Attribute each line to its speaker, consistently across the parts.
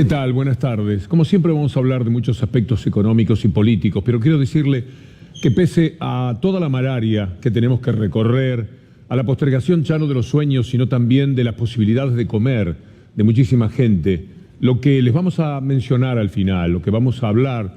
Speaker 1: tal? Buenas tardes. Como siempre vamos a hablar de muchos aspectos económicos y políticos, pero quiero decirle que pese a toda la malaria que tenemos que recorrer, a la postergación ya no de los sueños, sino también de las posibilidades de comer de muchísima gente, lo que les vamos a mencionar al final, lo que vamos a hablar,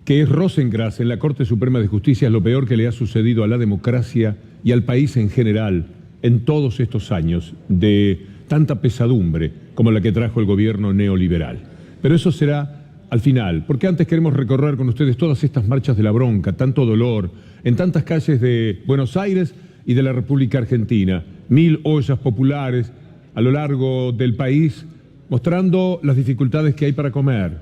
Speaker 1: que es Rosenkrantz en la Corte Suprema de Justicia, es lo peor que le ha sucedido a la democracia y al país en general en todos estos años de tanta pesadumbre como la que trajo el gobierno neoliberal. Pero eso será al final, porque antes queremos recorrer con ustedes todas estas marchas de la bronca, tanto dolor, en tantas calles de Buenos Aires y de la República Argentina, 1000 ollas populares a lo largo del país, mostrando las dificultades que hay para comer.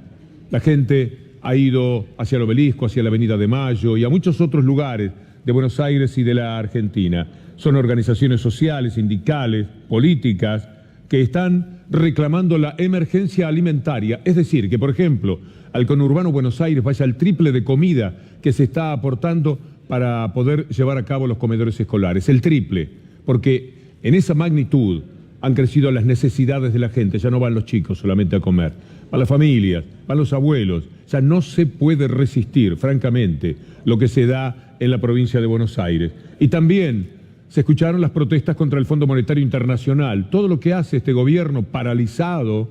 Speaker 1: La gente ha ido hacia el Obelisco, hacia la Avenida de Mayo y a muchos otros lugares de Buenos Aires y de la Argentina. Son organizaciones sociales, sindicales, políticas, que están reclamando la emergencia alimentaria, es decir, que por ejemplo al conurbano Buenos Aires vaya el triple de comida que se está aportando para poder llevar a cabo los comedores escolares, el triple, porque en esa magnitud han crecido las necesidades de la gente, ya no van los chicos solamente a comer, van las familias, van los abuelos, ya no se puede resistir, francamente, lo que se da en la provincia de Buenos Aires. Y también se escucharon las protestas contra el Fondo Monetario Internacional. Todo lo que hace este gobierno paralizado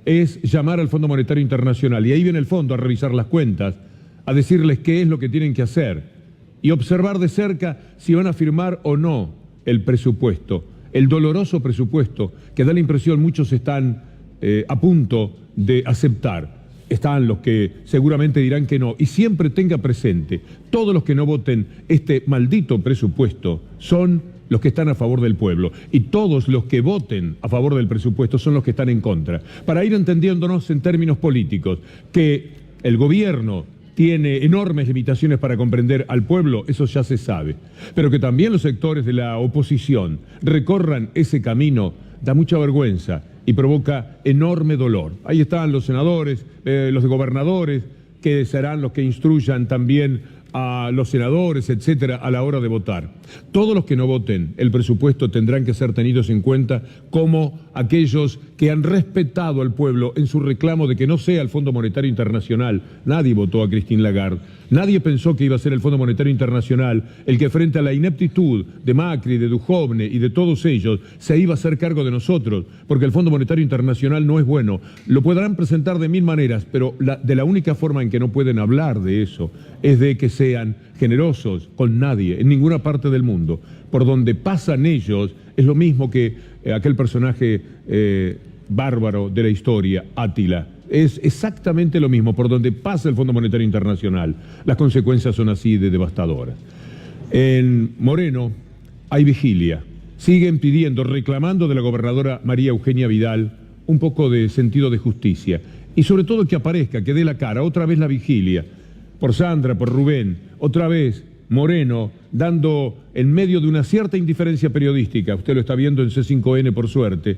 Speaker 1: es llamar al Fondo Monetario Internacional. Y ahí viene el fondo a revisar las cuentas, a decirles qué es lo que tienen que hacer y observar de cerca si van a firmar o no el presupuesto. El doloroso presupuesto que da la impresión muchos están a punto de aceptar. Están los que seguramente dirán que no. Y siempre tenga presente, todos los que no voten este maldito presupuesto son los que están a favor del pueblo. Y todos los que voten a favor del presupuesto son los que están en contra. Para ir entendiéndonos en términos políticos, que el gobierno tiene enormes limitaciones para comprender al pueblo, eso ya se sabe. Pero que también los sectores de la oposición recorran ese camino, da mucha vergüenza y provoca enorme dolor. Ahí están los senadores, los gobernadores, que serán los que instruyan también a los senadores, etcétera, a la hora de votar. Todos los que no voten el presupuesto tendrán que ser tenidos en cuenta como aquellos que han respetado al pueblo en su reclamo de que no sea el Fondo Monetario Internacional. Nadie votó a Christine Lagarde. Nadie pensó que iba a ser el Fondo Monetario Internacional el que frente a la ineptitud de Macri, de Duhovne y de todos ellos se iba a hacer cargo de nosotros, porque el Fondo Monetario Internacional no es bueno. Lo podrán presentar de mil maneras, pero de la única forma en que no pueden hablar de eso es de que sean generosos con nadie, en ninguna parte del mundo. Por donde pasan ellos es lo mismo que aquel personaje bárbaro de la historia, Átila. Es exactamente lo mismo, por donde pasa el Fondo Monetario Internacional. Las consecuencias son así de devastadoras. En Moreno hay vigilia. Siguen pidiendo, reclamando de la gobernadora María Eugenia Vidal un poco de sentido de justicia. Y sobre todo que aparezca, que dé la cara, otra vez la vigilia. Por Sandra, por Rubén, otra vez Moreno, dando en medio de una cierta indiferencia periodística, usted lo está viendo en C5N por suerte,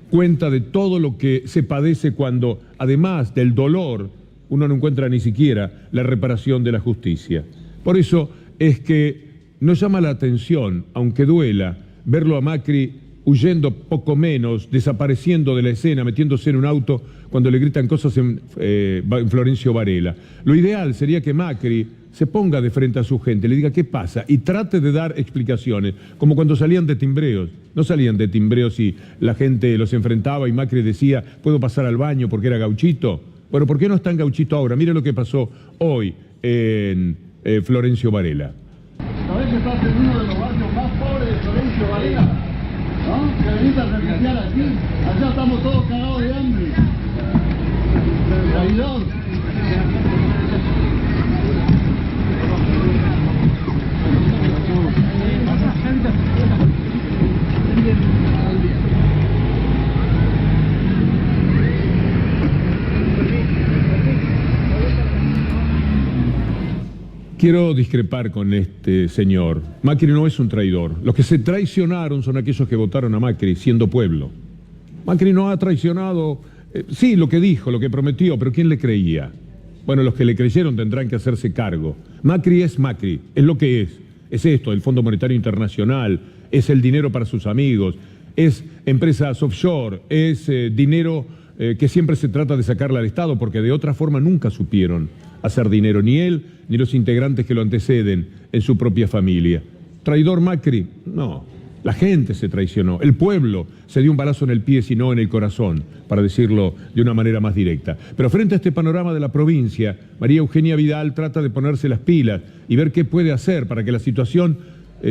Speaker 1: cuenta de todo lo que se padece cuando, además del dolor, uno no encuentra ni siquiera la reparación de la justicia. Por eso es que nos llama la atención, aunque duela, verlo a Macri huyendo poco menos, desapareciendo de la escena, metiéndose en un auto cuando le gritan cosas en Florencio Varela. Lo ideal sería que Macri se ponga de frente a su gente, le diga qué pasa y trate de dar explicaciones, como cuando salían de timbreos. No salían de timbreos y la gente los enfrentaba y Macri decía, ¿puedo pasar al baño porque era gauchito? Bueno, ¿por qué no es tan gauchito ahora? Mire lo que pasó hoy en Florencio Varela.
Speaker 2: ¿Sabés que estás en uno de los barrios más pobres de Florencio Varela? ¿No? Que venís a refugiar aquí. Allá estamos todos cagados de hambre. Traidor.
Speaker 1: Quiero discrepar con este señor. Macri no es un traidor. Los que se traicionaron son aquellos que votaron a Macri siendo pueblo. Macri no ha traicionado, sí, lo que dijo, lo que prometió, pero ¿quién le creía? Bueno, los que le creyeron tendrán que hacerse cargo. Macri, es lo que es. Es esto, el Fondo Monetario Internacional, es el dinero para sus amigos, es empresas offshore, es dinero que siempre se trata de sacarla al Estado, porque de otra forma nunca supieron hacer dinero, ni él ni los integrantes que lo anteceden en su propia familia. ¿Traidor Macri? No, la gente se traicionó, el pueblo se dio un balazo en el pie, sino en el corazón, para decirlo de una manera más directa. Pero frente a este panorama de la provincia, María Eugenia Vidal trata de ponerse las pilas y ver qué puede hacer para que la situación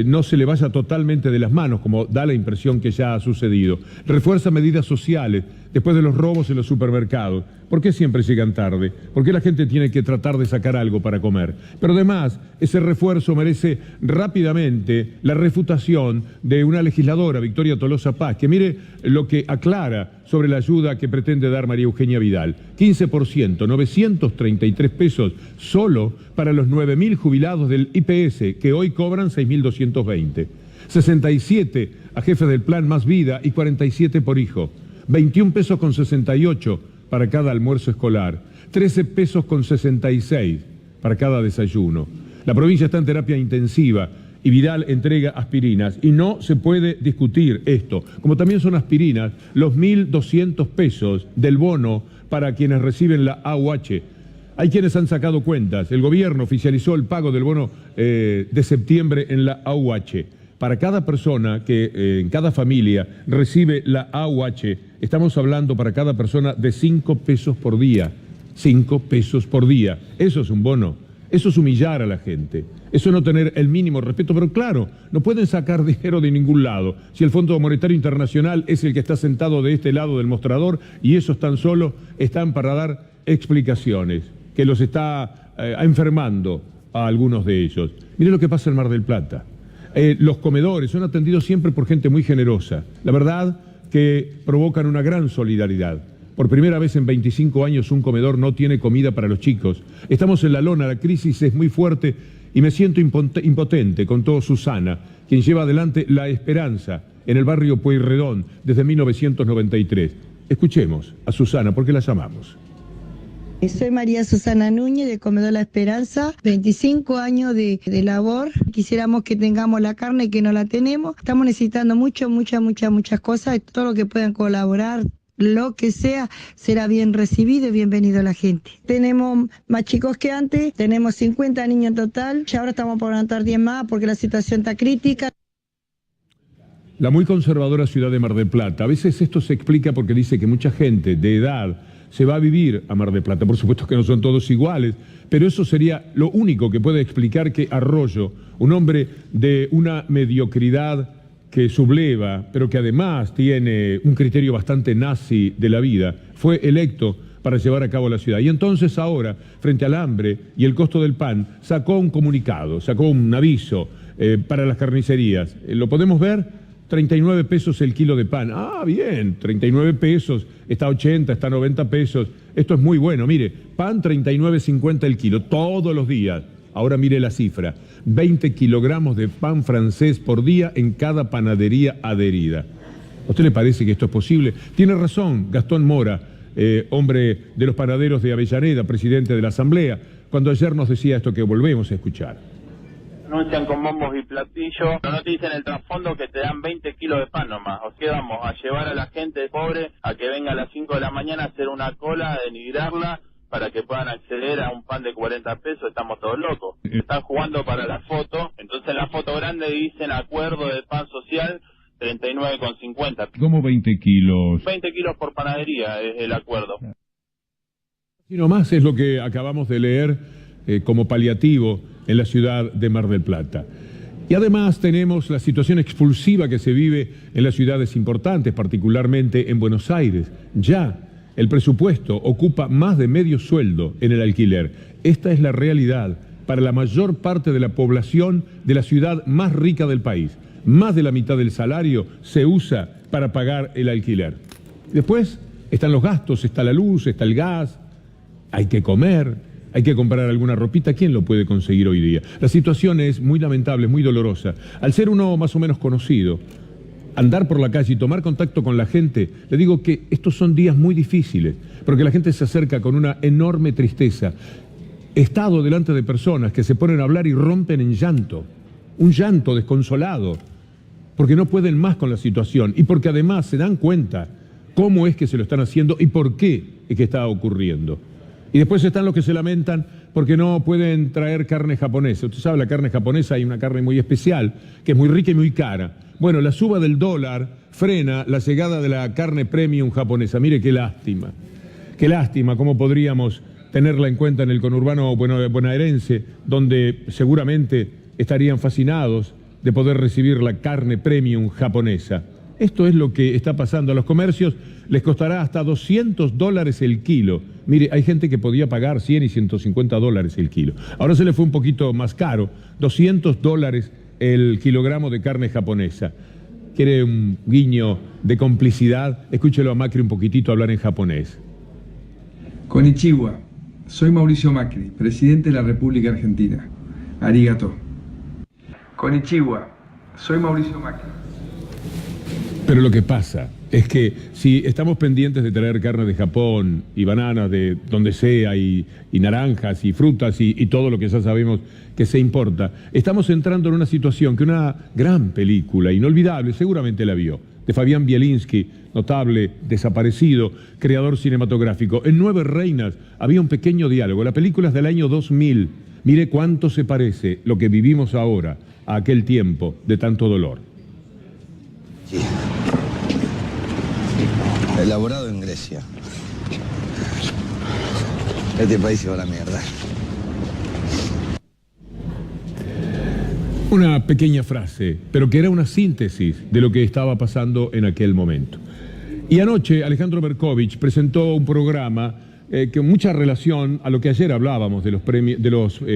Speaker 1: no se le vaya totalmente de las manos, como da la impresión que ya ha sucedido. Refuerza medidas sociales después de los robos en los supermercados. ¿Por qué siempre llegan tarde? ¿Por qué la gente tiene que tratar de sacar algo para comer? Pero además, ese refuerzo merece rápidamente la refutación de una legisladora, Victoria Tolosa Paz, que mire lo que aclara sobre la ayuda que pretende dar María Eugenia Vidal. 15%, 933 pesos solo para los 9.000 jubilados del IPS, que hoy cobran 6.220. 67 a jefes del plan Más Vida y 47 por hijo. 21 pesos con 68 para cada almuerzo escolar. 13 pesos con 66 para cada desayuno. La provincia está en terapia intensiva y Vidal entrega aspirinas. Y no se puede discutir esto. Como también son aspirinas los 1.200 pesos del bono para quienes reciben la AUH. Hay quienes han sacado cuentas. El gobierno oficializó el pago del bono de septiembre en la AUH. Para cada persona que en cada familia recibe la AUH, estamos hablando para cada persona de 5 pesos por día. 5 pesos por día. Eso es un bono. Eso es humillar a la gente. Eso es no tener el mínimo respeto. Pero claro, no pueden sacar dinero de ningún lado. Si el Fondo Monetario Internacional es el que está sentado de este lado del mostrador y esos tan solo están para dar explicaciones, que los está enfermando a algunos de ellos. Mire lo que pasa en Mar del Plata. Los comedores son atendidos siempre por gente muy generosa. La verdad que provocan una gran solidaridad. Por primera vez en 25 años un comedor no tiene comida para los chicos. Estamos en la lona, la crisis es muy fuerte y me siento impotente, contó Susana, quien lleva adelante La Esperanza en el barrio Pueyrredón desde 1993. Escuchemos a Susana, porque la llamamos.
Speaker 3: Soy María Susana Núñez, de Comedor La Esperanza, 25 años de labor. Quisiéramos que tengamos la carne, que no la tenemos. Estamos necesitando muchas cosas. Todo lo que puedan colaborar, lo que sea, será bien recibido y bienvenido a la gente. Tenemos más chicos que antes, tenemos 50 niños en total. Ya ahora estamos por levantar 10 más porque la situación está crítica.
Speaker 1: La muy conservadora ciudad de Mar del Plata. A veces esto se explica porque dice que mucha gente de edad se va a vivir a Mar del Plata. Por supuesto que no son todos iguales, pero eso sería lo único que puede explicar que Arroyo, un hombre de una mediocridad que subleva, pero que además tiene un criterio bastante nazi de la vida, fue electo para llevar a cabo la ciudad. Y entonces ahora, frente al hambre y el costo del pan, sacó un comunicado, sacó un aviso para las carnicerías. ¿Lo podemos ver? 39 pesos el kilo de pan. Ah, bien, 39 pesos, está 80, está 90 pesos. Esto es muy bueno, mire, pan 39,50 el kilo, todos los días. Ahora mire la cifra, 20 kilogramos de pan francés por día en cada panadería adherida. ¿A usted le parece que esto es posible? Tiene razón Gastón Mora, hombre de los panaderos de Avellaneda, presidente de la Asamblea, cuando ayer nos decía esto que volvemos a escuchar.
Speaker 4: Anuncian con bombos y platillos, pero no te dicen el trasfondo que te dan 20 kilos de pan nomás. O sea, vamos a llevar a la gente pobre a que venga a las 5 de la mañana a hacer una cola, a denigrarla, para que puedan acceder a un pan de 40 pesos. Estamos todos locos. Están jugando para la foto, entonces en la foto grande dicen acuerdo de pan social 39,50.
Speaker 1: ¿Cómo 20 kilos?
Speaker 4: 20 kilos por panadería es el acuerdo.
Speaker 1: Y nomás es lo que acabamos de leer como paliativo en la ciudad de Mar del Plata. Y además tenemos la situación expulsiva que se vive en las ciudades importantes, particularmente en Buenos Aires. Ya el presupuesto ocupa más de medio sueldo en el alquiler. Esta es la realidad para la mayor parte de la población de la ciudad más rica del país. Más de la mitad del salario se usa para pagar el alquiler. Después están los gastos, está la luz, está el gas, hay que comer. Hay que comprar alguna ropita, ¿quién lo puede conseguir hoy día? La situación es muy lamentable, muy dolorosa. Al ser uno más o menos conocido, andar por la calle y tomar contacto con la gente, le digo que estos son días muy difíciles, porque la gente se acerca con una enorme tristeza. He estado delante de personas que se ponen a hablar y rompen en llanto, un llanto desconsolado, porque no pueden más con la situación y porque además se dan cuenta cómo es que se lo están haciendo y por qué es que está ocurriendo. Y después están los que se lamentan porque no pueden traer carne japonesa. Usted sabe, la carne japonesa hay una carne muy especial, que es muy rica y muy cara. Bueno, la suba del dólar frena la llegada de la carne premium japonesa. Mire qué lástima. Qué lástima, cómo podríamos tenerla en cuenta en el conurbano bonaerense, donde seguramente estarían fascinados de poder recibir la carne premium japonesa. Esto es lo que está pasando. A los comercios les costará hasta $200 el kilo. Mire, hay gente que podía pagar $100 y $150 el kilo. Ahora se le fue un poquito más caro, $200 el kilogramo de carne japonesa. ¿Quiere un guiño de complicidad? Escúchelo a Macri un poquitito hablar en japonés.
Speaker 5: Konnichiwa, soy Mauricio Macri, presidente de la República Argentina. Arigato. Konnichiwa, soy Mauricio Macri.
Speaker 1: Pero lo que pasa es que si estamos pendientes de traer carne de Japón y bananas de donde sea y naranjas y frutas y todo lo que ya sabemos que se importa, estamos entrando en una situación que una gran película, inolvidable, seguramente la vio, de Fabián Bielinski, notable, desaparecido, creador cinematográfico. En Nueve Reinas había un pequeño diálogo. La película es del año 2000. Mire cuánto se parece lo que vivimos ahora a aquel tiempo de tanto dolor.
Speaker 6: Sí. Elaborado en Grecia. Este país se va a la mierda.
Speaker 1: Una pequeña frase, pero que era una síntesis de lo que estaba pasando en aquel momento. Y anoche Alejandro Berkovich presentó un programa con mucha relación a lo que ayer hablábamos de los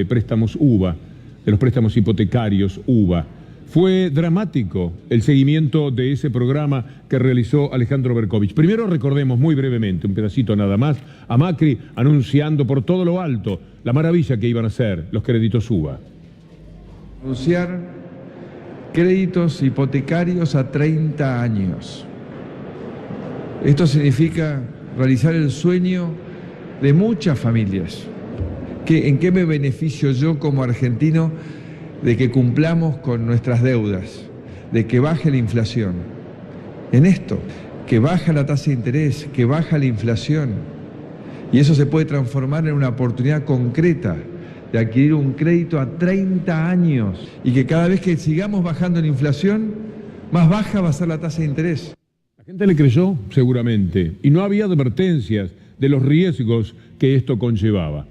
Speaker 1: préstamos UVA, de los préstamos hipotecarios UVA. Fue dramático el seguimiento de ese programa que realizó Alejandro Berkovich. Primero recordemos muy brevemente, un pedacito nada más, a Macri anunciando por todo lo alto la maravilla que iban a ser los créditos UVA.
Speaker 5: Anunciar créditos hipotecarios a 30 años. Esto significa realizar el sueño de muchas familias. ¿En qué me beneficio yo como argentino de que cumplamos con nuestras deudas, de que baje la inflación? En esto, que baja la tasa de interés, que baja la inflación. Y eso se puede transformar en una oportunidad concreta de adquirir un crédito a 30 años y que cada vez que sigamos bajando la inflación, más baja va a ser la tasa de interés.
Speaker 1: La gente le creyó, seguramente, y no había advertencias de los riesgos que esto conllevaba.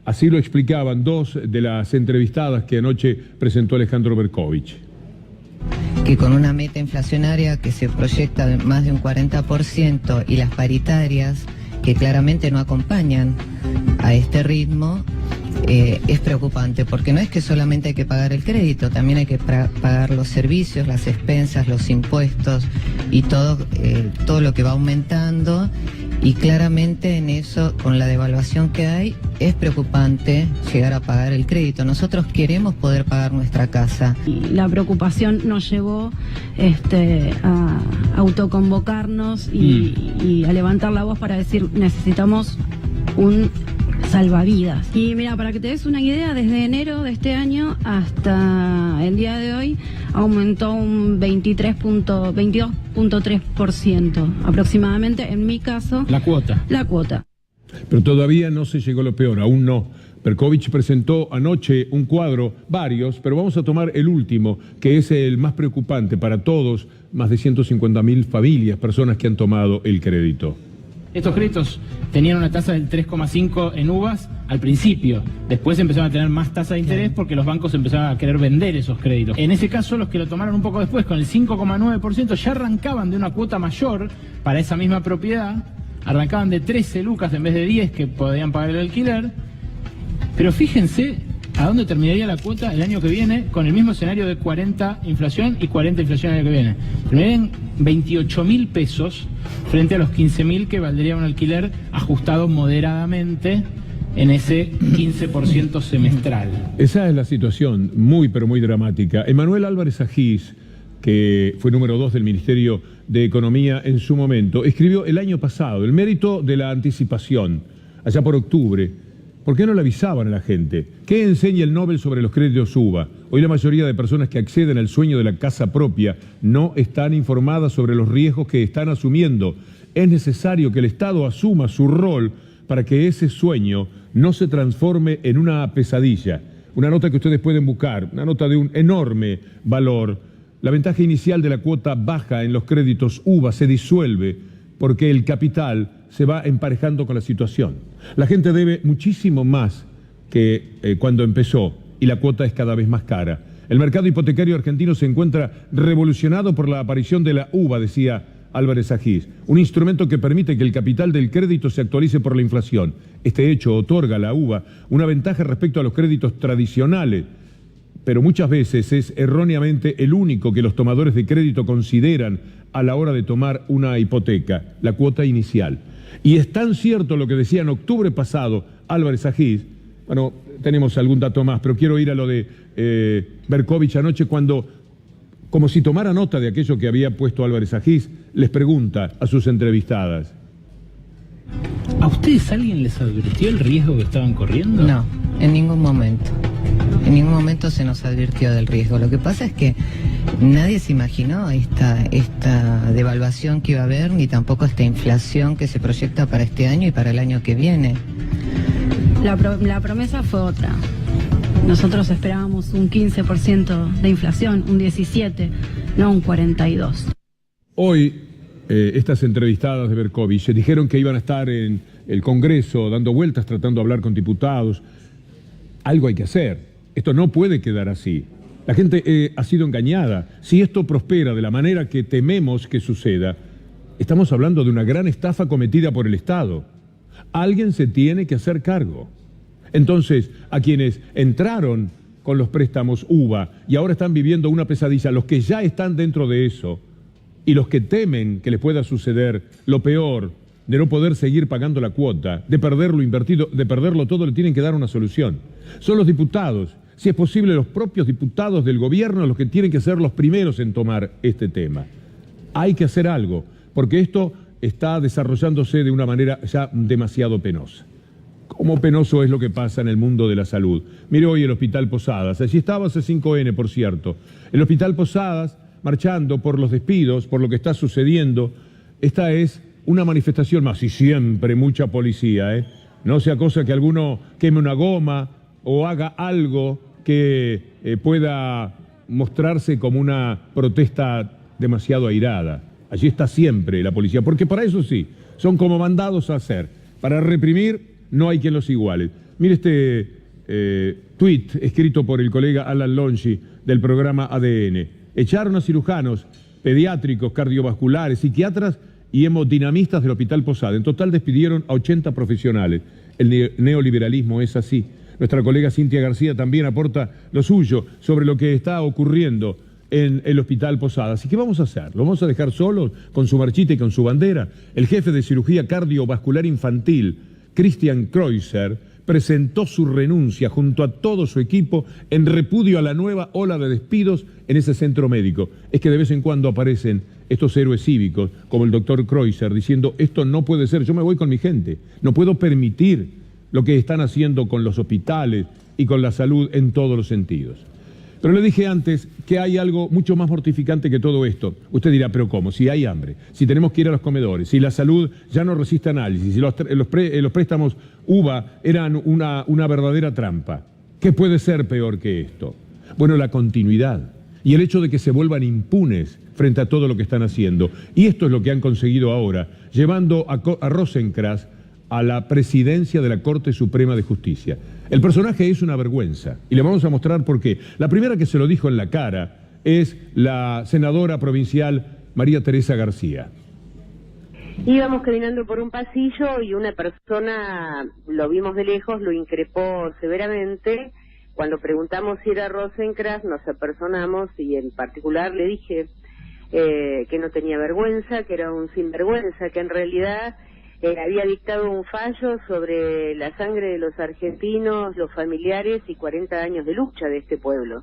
Speaker 1: Así lo explicaban dos de las entrevistadas que anoche presentó Alejandro Berkovich.
Speaker 7: Que con una meta inflacionaria que se proyecta de más de un 40% y las paritarias que claramente no acompañan a este ritmo, es preocupante, porque no es que solamente hay que pagar el crédito, también hay que pagar los servicios, las expensas, los impuestos y todo lo que va aumentando. Y claramente en eso, con la devaluación que hay, es preocupante llegar a pagar el crédito. Nosotros queremos poder pagar nuestra casa.
Speaker 8: La preocupación nos llevó a autoconvocarnos y a levantar la voz para decir, necesitamos un salvavidas. Y mira, para que te des una idea, desde enero de este año hasta el día de hoy aumentó un 22.3% aproximadamente, en mi caso. La cuota.
Speaker 1: Pero todavía no se llegó a lo peor, aún no. Berkovich presentó anoche un cuadro, varios, pero vamos a tomar el último, que es el más preocupante para todos, más de 150.000 familias, personas que han tomado el crédito.
Speaker 9: Estos créditos tenían una tasa del 3,5 en uvas al principio. Después empezaron a tener más tasa de interés porque los bancos empezaron a querer vender esos créditos. En ese caso, los que lo tomaron un poco después, con el 5,9%, ya arrancaban de una cuota mayor para esa misma propiedad. Arrancaban de 13 lucas en vez de 10 que podían pagar el alquiler. Pero fíjense a dónde terminaría la cuota el año que viene con el mismo escenario de 40 inflación y 40 inflación el año que viene. Terminarían 28.000 pesos frente a los 15.000 que valdría un alquiler ajustado moderadamente en ese 15% semestral.
Speaker 1: Esa es la situación, muy pero muy dramática. Emanuel Álvarez Agís, que fue número 2 del Ministerio de Economía en su momento, escribió el año pasado, el mérito de la anticipación, allá por octubre. ¿Por qué no le avisaban a la gente? ¿Qué enseña el Nobel sobre los créditos UVA? Hoy la mayoría de personas que acceden al sueño de la casa propia no están informadas sobre los riesgos que están asumiendo Es necesario que el Estado asuma su rol para que ese sueño no se transforme en una pesadilla. Una nota que ustedes pueden buscar, una nota de un enorme valor. La ventaja inicial de la cuota baja en los créditos UVA se disuelve porque el capital se va emparejando con la situación. La gente debe muchísimo más que cuando empezó y la cuota es cada vez más cara. El mercado hipotecario argentino se encuentra revolucionado por la aparición de la UVA, decía Álvarez Agis, un instrumento que permite que el capital del crédito se actualice por la inflación. Este hecho otorga a la UVA una ventaja respecto a los créditos tradicionales, pero muchas veces es erróneamente el único que los tomadores de crédito consideran a la hora de tomar una hipoteca, la cuota inicial. Y es tan cierto lo que decía en octubre pasado Álvarez Agis. Bueno, tenemos algún dato más, pero quiero ir a lo de Berkovich anoche cuando, como si tomara nota de aquello que había puesto Álvarez Agis, les pregunta a sus entrevistadas.
Speaker 9: ¿A ustedes alguien les advirtió el riesgo que estaban corriendo?
Speaker 7: No, en ningún momento. En ningún momento se nos advirtió del riesgo. Lo que pasa es que nadie se imaginó esta devaluación que iba a haber, ni tampoco esta inflación que se proyecta para este año y para el año que viene.
Speaker 8: La promesa fue otra. Nosotros esperábamos un 15% de inflación, un 17%, no un 42%.
Speaker 1: Hoy, estas entrevistadas de Berkovich dijeron que iban a estar en el Congreso dando vueltas, tratando de hablar con diputados. Algo hay que hacer. Esto no puede quedar así. La gente ha sido engañada. Si esto prospera de la manera que tememos que suceda, estamos hablando de una gran estafa cometida por el Estado. Alguien se tiene que hacer cargo. Entonces, a quienes entraron con los préstamos UVA y ahora están viviendo una pesadilla, los que ya están dentro de eso y los que temen que les pueda suceder lo peor, de no poder seguir pagando la cuota, de perder lo invertido, de perderlo todo, le tienen que dar una solución. Son los diputados, si es posible los propios diputados del gobierno, los que tienen que ser los primeros en tomar este tema. Hay que hacer algo, porque esto está desarrollándose de una manera ya demasiado penosa. Cómo penoso es lo que pasa en el mundo de la salud. Mire hoy el Hospital Posadas, allí estaba C5N, por cierto. El Hospital Posadas, marchando por los despidos, por lo que está sucediendo. Esta es una manifestación más, y siempre mucha policía, No sea cosa que alguno queme una goma o haga algo que pueda mostrarse como una protesta demasiado airada. Allí está siempre la policía, porque para eso sí, son como mandados a hacer. Para reprimir no hay quien los iguale. Mire este tuit escrito por el colega Alan Longi del programa ADN. Echaron a cirujanos, pediátricos, cardiovasculares, psiquiatras y hemodinamistas del Hospital Posada. En total despidieron a 80 profesionales. El neoliberalismo es así. Nuestra colega Cintia García también aporta lo suyo sobre lo que está ocurriendo en el Hospital Posadas. ¿Y qué vamos a hacer? ¿Lo vamos a dejar solos con su marchita y con su bandera? El jefe de cirugía cardiovascular infantil, Christian Kreuzer, presentó su renuncia junto a todo su equipo en repudio a la nueva ola de despidos en ese centro médico. Es que de vez en cuando aparecen estos héroes cívicos, como el doctor Kreuzer, diciendo esto no puede ser, yo me voy con mi gente, no puedo permitir lo que están haciendo con los hospitales y con la salud en todos los sentidos. Pero le dije antes que hay algo mucho más mortificante que todo esto. Usted dirá, ¿pero cómo? Si hay hambre, si tenemos que ir a los comedores, si la salud ya no resiste análisis, si los préstamos UVA eran una verdadera trampa. ¿Qué puede ser peor que esto? Bueno, la continuidad y el hecho de que se vuelvan impunes frente a todo lo que están haciendo. Y esto es lo que han conseguido ahora, llevando a Rosenkrantz a la presidencia de la Corte Suprema de Justicia. El personaje es una vergüenza y le vamos a mostrar por qué. La primera que se lo dijo en la cara es la senadora provincial María Teresa García.
Speaker 10: Íbamos caminando por un pasillo y una persona, lo vimos de lejos, lo increpó severamente. Cuando preguntamos si era Rosenkrantz, nos apersonamos y en particular le dije que no tenía vergüenza, que era un sinvergüenza, que en realidad había dictado un fallo sobre la sangre de los argentinos, los familiares y 40 años de lucha de este pueblo.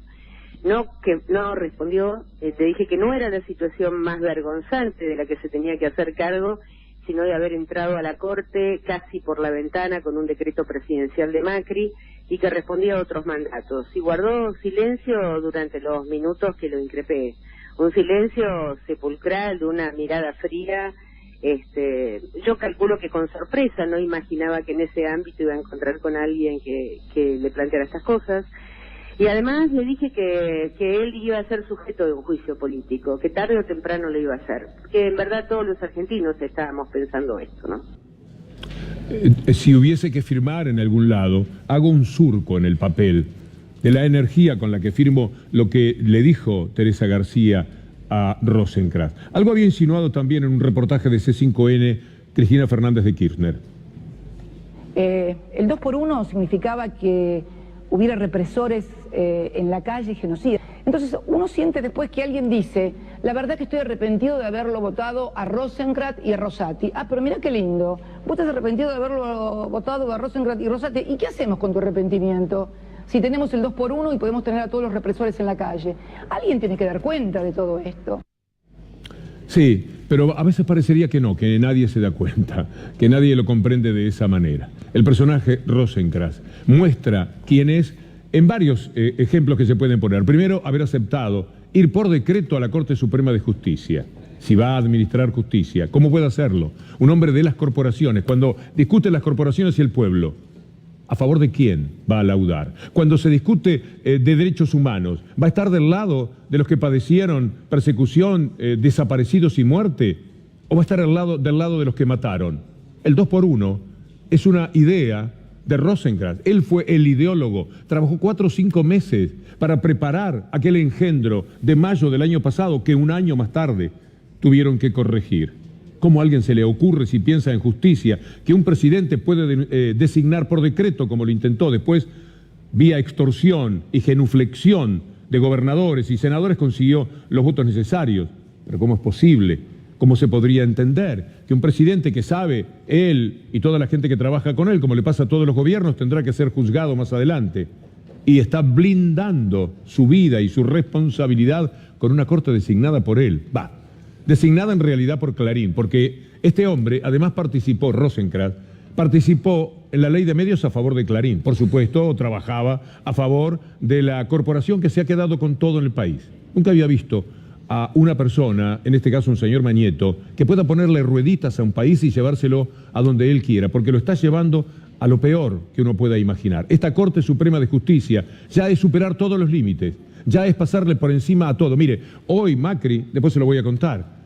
Speaker 10: No respondió, te dije que no era la situación más vergonzante de la que se tenía que hacer cargo, sino de haber entrado a la Corte casi por la ventana con un decreto presidencial de Macri y que respondía a otros mandatos. Y guardó silencio durante los minutos que lo increpé. Un silencio sepulcral de una mirada fría Yo calculo que con sorpresa, no imaginaba que en ese ámbito iba a encontrar con alguien que le planteara estas cosas. Y además le dije que él iba a ser sujeto de un juicio político, que tarde o temprano lo iba a hacer. Que en verdad todos los argentinos estábamos pensando esto, ¿no?
Speaker 1: Si hubiese que firmar en algún lado, hago un surco en el papel de la energía con la que firmo lo que le dijo Teresa García a Rosenkrantz. Algo había insinuado también en un reportaje de C5N Cristina Fernández de Kirchner.
Speaker 11: El 2x1 significaba que hubiera represores en la calle y genocida. Entonces uno siente después que alguien dice, la verdad que estoy arrepentido de haberlo votado a Rosenkrantz y a Rosati. Ah, pero mira qué lindo, vos estás arrepentido de haberlo votado a Rosenkrantz y Rosati. ¿Y qué hacemos con tu arrepentimiento? Si tenemos el 2x1 y podemos tener a todos los represores en la calle. Alguien tiene que dar cuenta de todo esto.
Speaker 1: Sí, pero a veces parecería que no, que nadie se da cuenta, que nadie lo comprende de esa manera. El personaje Rosenkrantz muestra quién es en varios ejemplos que se pueden poner. Primero, haber aceptado ir por decreto a la Corte Suprema de Justicia. Si va a administrar justicia, ¿cómo puede hacerlo? Un hombre de las corporaciones, cuando discuten las corporaciones y el pueblo, ¿a favor de quién va a laudar? Cuando se discute de derechos humanos, ¿va a estar del lado de los que padecieron persecución, desaparecidos y muerte? ¿O va a estar del lado de los que mataron? El 2x1 es una idea de Rosenkrantz. Él fue el ideólogo. Trabajó 4 o 5 meses para preparar aquel engendro de mayo del año pasado que un año más tarde tuvieron que corregir. ¿Cómo a alguien se le ocurre, si piensa en justicia, que un presidente puede designar por decreto, como lo intentó después, vía extorsión y genuflexión de gobernadores y senadores, consiguió los votos necesarios? Pero ¿cómo es posible? ¿Cómo se podría entender que un presidente que sabe, él y toda la gente que trabaja con él, como le pasa a todos los gobiernos, tendrá que ser juzgado más adelante? Y está blindando su vida y su responsabilidad con una corte designada por él. Designada en realidad por Clarín, porque este hombre además participó, Rosenkrantz, participó en la ley de medios a favor de Clarín. Por supuesto, trabajaba a favor de la corporación que se ha quedado con todo en el país. Nunca había visto a una persona, en este caso un señor Mañeto, que pueda ponerle rueditas a un país y llevárselo a donde él quiera, porque lo está llevando a lo peor que uno pueda imaginar. Esta Corte Suprema de Justicia ya es superar todos los límites, ya es pasarle por encima a todo. Mire, hoy Macri, después se lo voy a contar,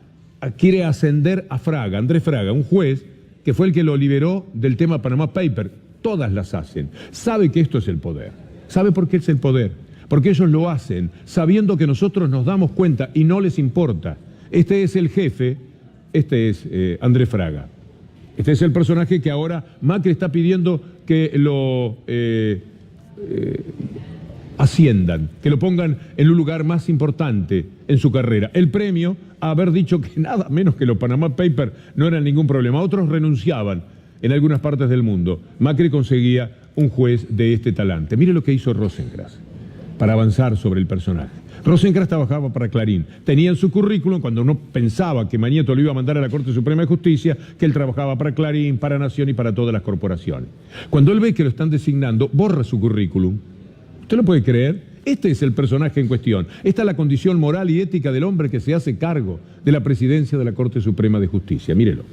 Speaker 1: quiere ascender a Fraga, Andrés Fraga, un juez que fue el que lo liberó del tema Panama Paper. Todas las hacen. Sabe que esto es el poder. ¿Sabe por qué es el poder? Porque ellos lo hacen sabiendo que nosotros nos damos cuenta y no les importa. Este es el jefe, este es Andrés Fraga. Este es el personaje que ahora Macri está pidiendo que lo asciendan, que lo pongan en un lugar más importante en su carrera. El premio a haber dicho que nada menos que los Panama Papers no eran ningún problema. Otros renunciaban en algunas partes del mundo. Macri conseguía un juez de este talante. Mire lo que hizo Rosenkrantz para avanzar sobre el personaje. Rosenkrantz trabajaba para Clarín. Tenía en su currículum, cuando uno pensaba que Mañeto lo iba a mandar a la Corte Suprema de Justicia, que él trabajaba para Clarín, para Nación y para todas las corporaciones. Cuando él ve que lo están designando, borra su currículum. ¿Usted lo puede creer? Este es el personaje en cuestión. Esta es la condición moral y ética del hombre que se hace cargo de la presidencia de la Corte Suprema de Justicia. Mírelo.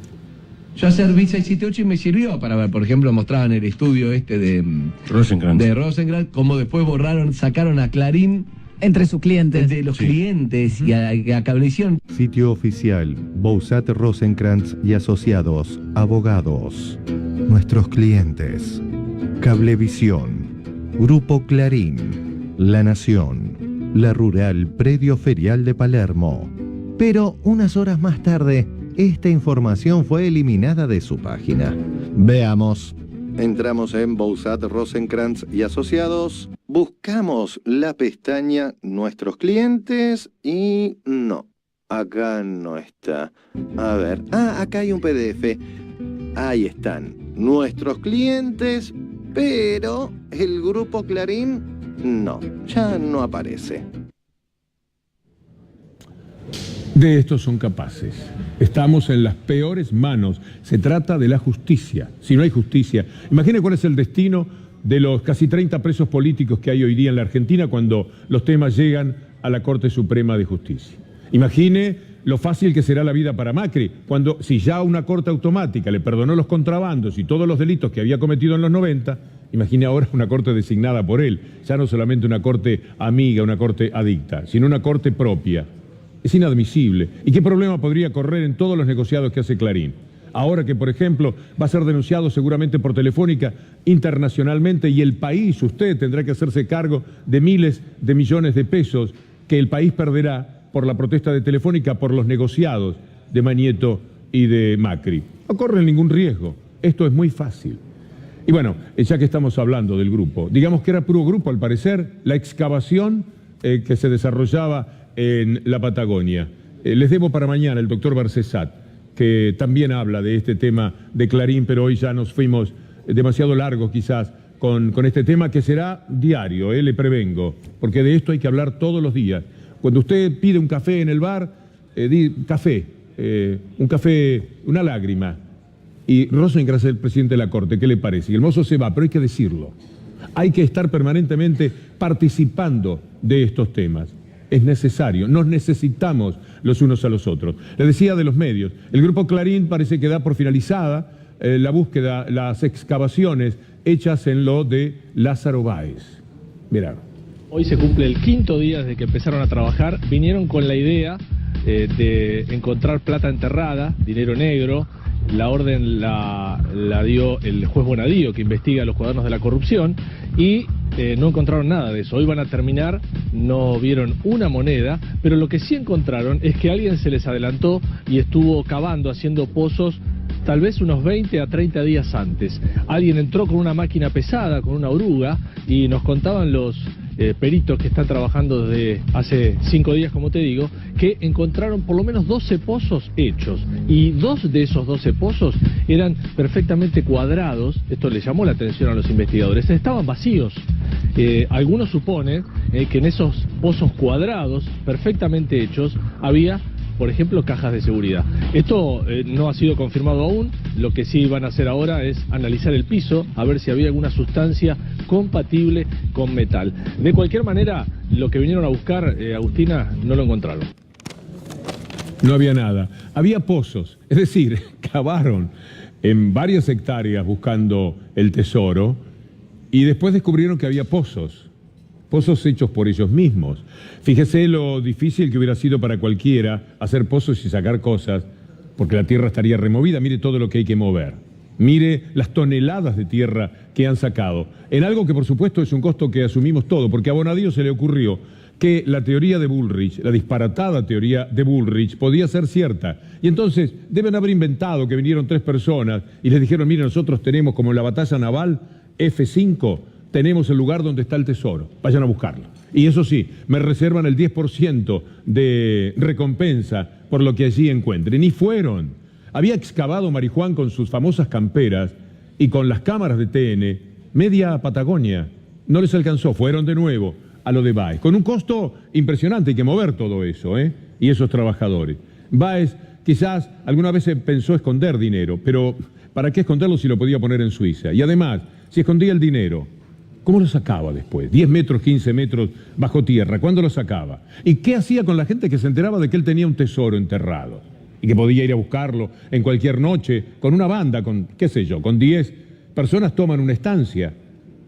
Speaker 12: Yo serví 678 y me sirvió para ver, por ejemplo, mostraban el estudio de Rosenkrantz, cómo después sacaron a Clarín
Speaker 13: entre sus clientes.
Speaker 12: De los clientes y a Cablevisión.
Speaker 14: Sitio oficial, Bouzat Rosenkrantz y Asociados, abogados. Nuestros clientes, Cablevisión, Grupo Clarín, La Nación, La Rural Predio Ferial de Palermo. Pero unas horas más tarde, esta información fue eliminada de su página. Veamos. Entramos en Bouzat Rosenkrantz y Asociados, buscamos la pestaña Nuestros Clientes y no, acá no está. A ver, acá hay un PDF. Ahí están, Nuestros Clientes, pero el Grupo Clarín no, ya no aparece.
Speaker 1: De esto son capaces. Estamos en las peores manos. Se trata de la justicia. Si no hay justicia, imagine cuál es el destino de los casi 30 presos políticos que hay hoy día en la Argentina cuando los temas llegan a la Corte Suprema de Justicia. Imagine lo fácil que será la vida para Macri, cuando si ya una corte automática le perdonó los contrabandos y todos los delitos que había cometido en los 90, imagine ahora una corte designada por él, ya no solamente una corte amiga, una corte adicta, sino una corte propia. Es inadmisible. ¿Y qué problema podría correr en todos los negociados que hace Clarín? Ahora que, por ejemplo, va a ser denunciado seguramente por Telefónica internacionalmente y el país, usted tendrá que hacerse cargo de miles de millones de pesos que el país perderá por la protesta de Telefónica, por los negociados de Mañeto y de Macri. No corren ningún riesgo. Esto es muy fácil. Y bueno, ya que estamos hablando del grupo, digamos que era puro grupo al parecer, la excavación que se desarrollaba en la Patagonia. Les debo para mañana el doctor Barcesat, que también habla de este tema de Clarín, pero hoy ya nos fuimos demasiado largos quizás con este tema que será diario, le prevengo, porque de esto hay que hablar todos los días. Cuando usted pide un café en el bar, un café, una lágrima, y Rosenkrantz es el presidente de la Corte, ¿qué le parece? Y el mozo se va, pero hay que decirlo. Hay que estar permanentemente participando de estos temas. Es necesario, nos necesitamos los unos a los otros. Le decía de los medios, el Grupo Clarín parece que da por finalizada la búsqueda, las excavaciones hechas en lo de Lázaro Báez. Mirá.
Speaker 13: Hoy se cumple el 5º día desde que empezaron a trabajar. Vinieron con la idea de encontrar plata enterrada, dinero negro. La orden la dio el juez Bonadío, que investiga los cuadernos de la corrupción, y no encontraron nada de eso. Hoy van a terminar, no vieron una moneda, pero lo que sí encontraron es que alguien se les adelantó y estuvo cavando, haciendo pozos, tal vez unos 20 a 30 días antes. Alguien entró con una máquina pesada, con una oruga, y nos contaban los peritos que están trabajando desde hace 5 días, como te digo, que encontraron por lo menos 12 pozos hechos, y 2 de esos 12 pozos eran perfectamente cuadrados. Esto le llamó la atención a los investigadores, estaban vacíos. Algunos suponen que en esos pozos cuadrados, perfectamente hechos, había, por ejemplo, cajas de seguridad. Esto no ha sido confirmado aún. Lo que sí van a hacer ahora es analizar el piso, a ver si había alguna sustancia compatible con metal. De cualquier manera, lo que vinieron a buscar, Agustina, no lo encontraron.
Speaker 1: No había nada. Había pozos, es decir, cavaron en varias hectáreas buscando el tesoro y después descubrieron que había pozos hechos por ellos mismos. Fíjese lo difícil que hubiera sido para cualquiera hacer pozos y sacar cosas, porque la tierra estaría removida. Mire todo lo que hay que mover. Mire las toneladas de tierra que han sacado, en algo que por supuesto es un costo que asumimos todo, porque a Bonadío se le ocurrió que la teoría de Bullrich, la disparatada teoría de Bullrich, podía ser cierta. Y entonces deben haber inventado que vinieron 3 personas y les dijeron, mire, nosotros tenemos, como en la batalla naval F5, tenemos el lugar donde está el tesoro, vayan a buscarlo. Y eso sí, me reservan el 10% de recompensa por lo que allí encuentren. Y fueron. Había excavado Marijuán con sus famosas camperas y con las cámaras de TN, media Patagonia. No les alcanzó, fueron de nuevo a lo de Báez, con un costo impresionante. Hay que mover todo eso, y esos trabajadores. Báez quizás alguna vez pensó esconder dinero, pero ¿para qué esconderlo si lo podía poner en Suiza? Y además, si escondía el dinero, ¿cómo lo sacaba después? 10 metros, 15 metros bajo tierra. ¿Cuándo lo sacaba? ¿Y qué hacía con la gente que se enteraba de que él tenía un tesoro enterrado? Y que podía ir a buscarlo en cualquier noche, con una banda, con, qué sé yo, con 10 personas toman una estancia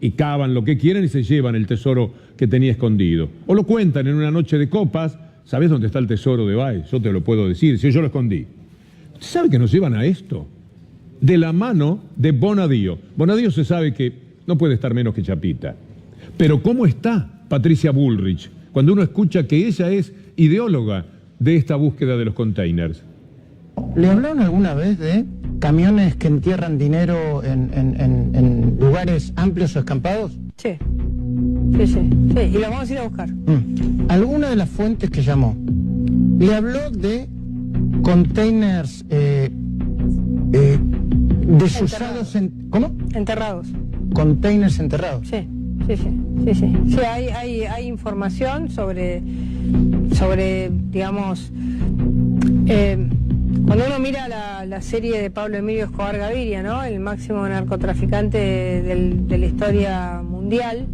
Speaker 1: y cavan lo que quieren y se llevan el tesoro que tenía escondido. O lo cuentan en una noche de copas. ¿Sabés dónde está el tesoro de Báez? Yo te lo puedo decir, si yo lo escondí. ¿Usted sabe que nos llevan a esto? De la mano de Bonadío. Bonadío se sabe que no puede estar menos que Chapita. Pero ¿cómo está Patricia Bullrich cuando uno escucha que ella es ideóloga de esta búsqueda de los containers?
Speaker 15: ¿Le hablaron alguna vez de camiones que entierran dinero en lugares amplios o escampados?
Speaker 16: Sí. Sí, y los vamos a ir a buscar.
Speaker 15: ¿Alguna de las fuentes que llamó le habló de containers desusados? ¿Cómo?
Speaker 16: Enterrados.
Speaker 15: Containers enterrados.
Speaker 16: Sí. Sí, hay información sobre digamos, cuando uno mira la serie de Pablo Emilio Escobar Gaviria, ¿no? El máximo narcotraficante de la historia mundial,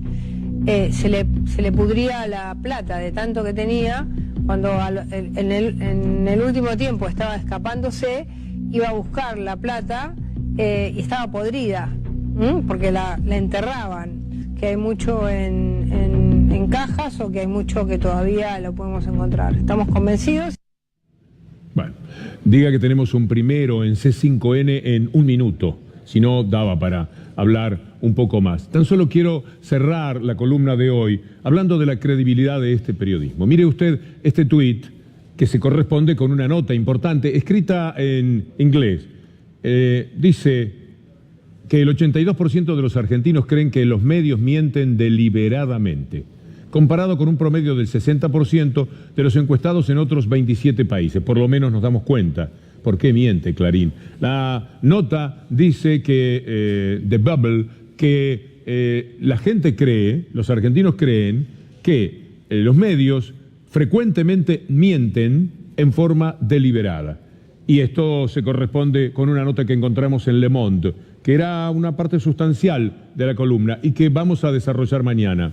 Speaker 16: se le pudría la plata de tanto que tenía cuando en el último tiempo estaba escapándose, iba a buscar la plata y estaba podrida, porque la enterraban, que hay mucho en cajas o que hay mucho que todavía lo podemos encontrar. Estamos convencidos.
Speaker 1: Bueno, diga que tenemos un primero en C5N en 1 minuto, si no daba para hablar un poco más. Tan solo quiero cerrar la columna de hoy hablando de la credibilidad de este periodismo. Mire usted este tuit que se corresponde con una nota importante escrita en inglés. Dice que el 82% de los argentinos creen que los medios mienten deliberadamente, comparado con un promedio del 60% de los encuestados en otros 27 países. Por lo menos nos damos cuenta por qué miente Clarín. La nota dice que, The Bubble, que la gente cree, los argentinos creen, que los medios frecuentemente mienten en forma deliberada. Y esto se corresponde con una nota que encontramos en Le Monde, que era una parte sustancial de la columna y que vamos a desarrollar mañana.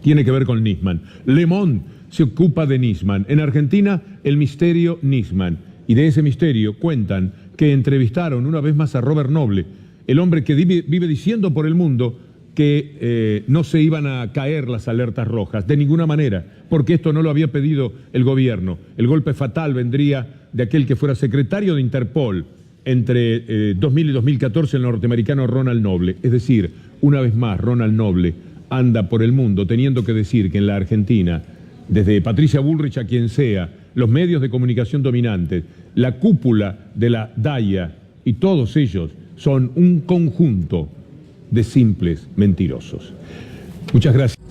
Speaker 1: Tiene que ver con Nisman. Le Monde se ocupa de Nisman. En Argentina, el misterio Nisman. Y de ese misterio cuentan que entrevistaron una vez más a Robert Noble, el hombre que vive diciendo por el mundo que no se iban a caer las alertas rojas, de ninguna manera, porque esto no lo había pedido el gobierno. El golpe fatal vendría de aquel que fuera secretario de Interpol entre 2000 y 2014, el norteamericano Ronald Noble. Es decir, una vez más, Ronald Noble anda por el mundo teniendo que decir que en la Argentina, desde Patricia Bullrich a quien sea, los medios de comunicación dominantes, la cúpula de la DAIA y todos ellos son un conjunto de simples mentirosos. Muchas gracias.